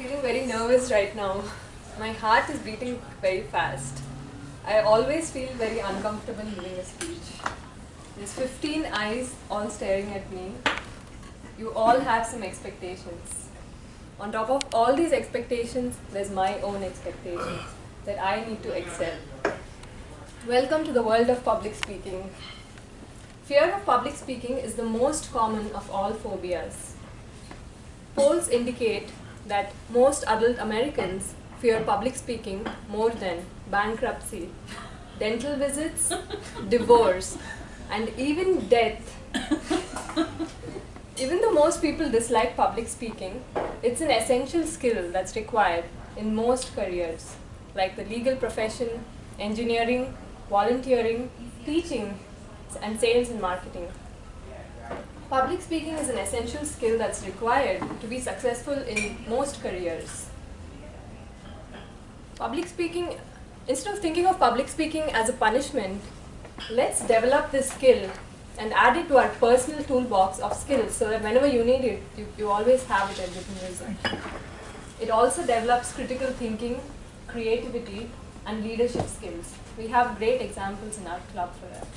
feeling very nervous right now. My heart is beating very fast. I always feel very uncomfortable giving a speech. There's 15 eyes all staring at me. You all have some expectations. On top of all these expectations, there's my own expectations that I need to excel. Welcome to the world of public speaking. Fear of public speaking is the most common of all phobias. Polls indicate that most adult Americans fear public speaking more than bankruptcy, dental visits, divorce, and even death. Even though most people dislike public speaking, it's an essential skill that's required in most careers, like the legal profession, engineering, volunteering, teaching, and sales and marketing. Public speaking is an essential skill that's required to be successful in most careers. Public speaking, instead of thinking of public speaking as a punishment, let's develop this skill and add it to our personal toolbox of skills so that whenever you need it, you always have it at your disposal. It also develops critical thinking, creativity, and leadership skills. We have great examples in our club for that.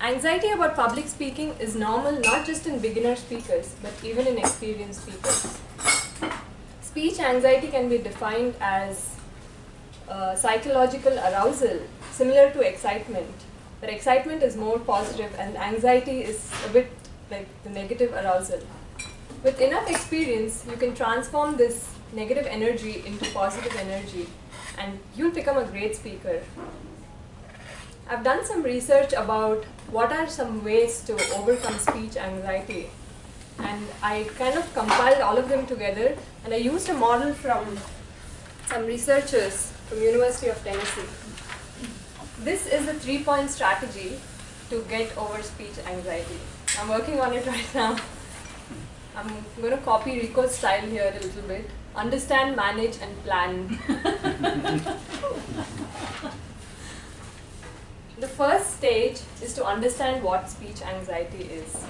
Anxiety about public speaking is normal not just in beginner speakers, but even in experienced speakers. Speech anxiety can be defined as psychological arousal, similar to excitement. But excitement is more positive and anxiety is a bit like the negative arousal. With enough experience, you can transform this negative energy into positive energy and you'll become a great speaker. I've done some research about what are some ways to overcome speech anxiety, and I kind of compiled all of them together, and I used a model from some researchers from University of Tennessee. This is the 3-point strategy to get over speech anxiety. I'm working on it right now. I'm going to copy Rico's style here a little bit. Understand, manage, and plan. The first stage is to understand what speech anxiety is.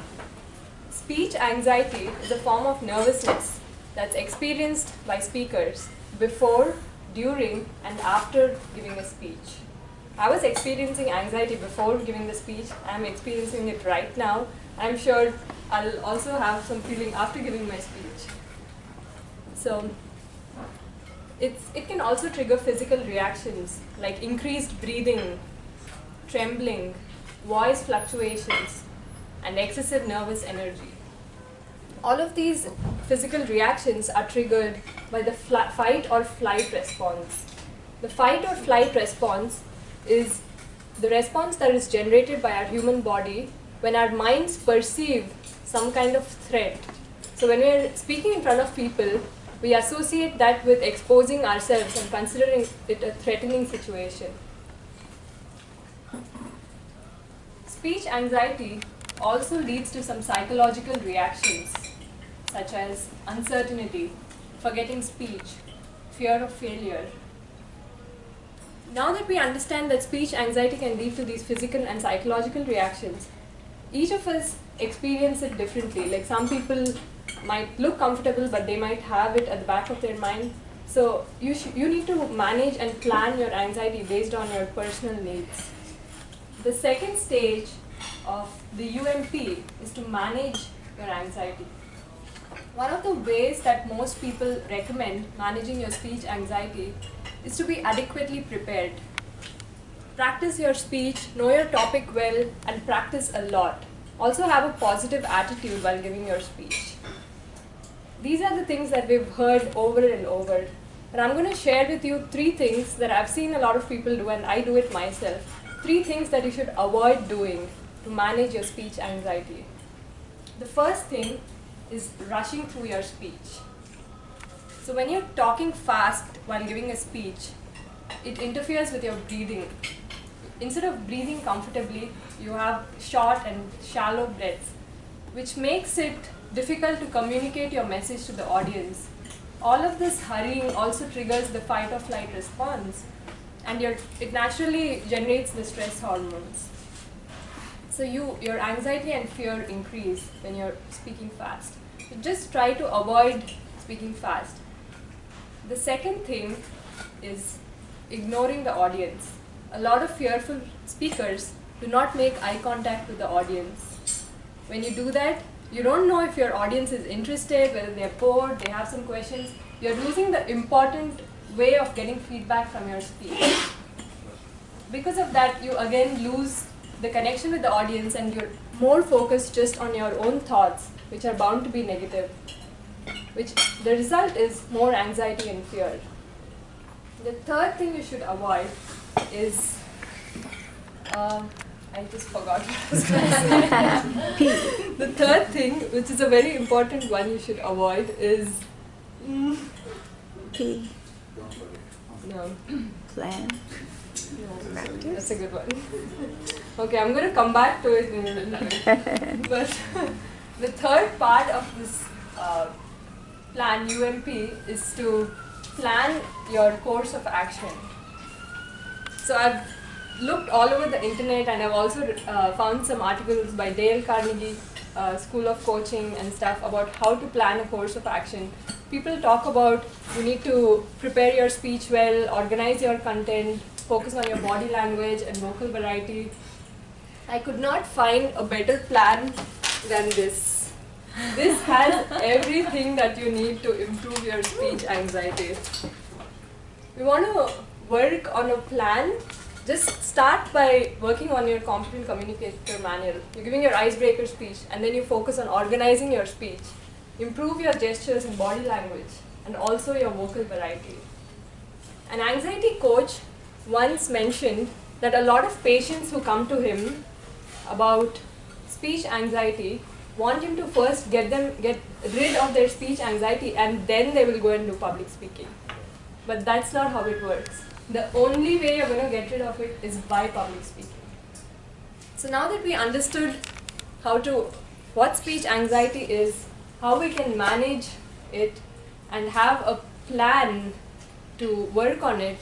Speech anxiety is a form of nervousness that's experienced by speakers before, during, and after giving a speech. I was experiencing anxiety before giving the speech. I'm experiencing it right now. I'm sure I'll also have some feeling after giving my speech. So, it can also trigger physical reactions like increased breathing, trembling, voice fluctuations, and excessive nervous energy. All of these physical reactions are triggered by the fight or flight response. The fight or flight response is the response that is generated by our human body when our minds perceive some kind of threat. So when we are speaking in front of people, we associate that with exposing ourselves and considering it a threatening situation. Speech anxiety also leads to some psychological reactions such as uncertainty, forgetting speech, fear of failure. Now that we understand that speech anxiety can lead to these physical and psychological reactions, each of us experience it differently. Like some people might look comfortable, but they might have it at the back of their mind. So you need to manage and plan your anxiety based on your personal needs. The second stage of the UMP is to manage your anxiety. One of the ways that most people recommend managing your speech anxiety is to be adequately prepared. Practice your speech, know your topic well, and practice a lot. Also have a positive attitude while giving your speech. These are the things that we've heard over and over. And I'm going to share with you 3 things that I've seen a lot of people do, and I do it myself. 3 things that you should avoid doing to manage your speech anxiety. The first thing is rushing through your speech. So when you're talking fast while giving a speech, it interferes with your breathing. Instead of breathing comfortably, you have short and shallow breaths, which makes it difficult to communicate your message to the audience. All of this hurrying also triggers the fight or flight response, and it naturally generates the stress hormones. So your anxiety and fear increase when you're speaking fast. So just try to avoid speaking fast. The second thing is ignoring the audience. A lot of fearful speakers do not make eye contact with the audience. When you do that, you don't know if your audience is interested, whether they're bored, they have some questions. You're losing the important way of getting feedback from your speech. Because of that, you again lose the connection with the audience and you're more focused just on your own thoughts, which are bound to be negative. Which the result is more anxiety and fear. The third thing you should avoid is, I just forgot what I was going to say. The third thing, which is a very important one you should avoid, is P. No. Plan. No, Practice. that's a good one. Okay, I'm going to come back to it in a little. But the third part of this plan, UMP, is to plan your course of action. So I've looked all over the internet and I've also found some articles by Dale Carnegie School of Coaching and stuff about how to plan a course of action. People talk about you need to prepare your speech well, organize your content, focus on your body language and vocal variety. I could not find a better plan than this. This has everything that you need to improve your speech anxiety. We want to work on a plan. Just start by working on your competent communicator manual. You're giving your icebreaker speech and then you focus on organizing your speech. Improve your gestures and body language and also your vocal variety. An anxiety coach once mentioned that a lot of patients who come to him about speech anxiety want him to first get rid of their speech anxiety and then they will go and do public speaking. But that's not how it works. The only way you're going to get rid of it is by public speaking. So now that we understood what speech anxiety is, how we can manage it and have a plan to work on it,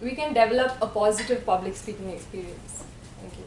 we can develop a positive public speaking experience. Thank you.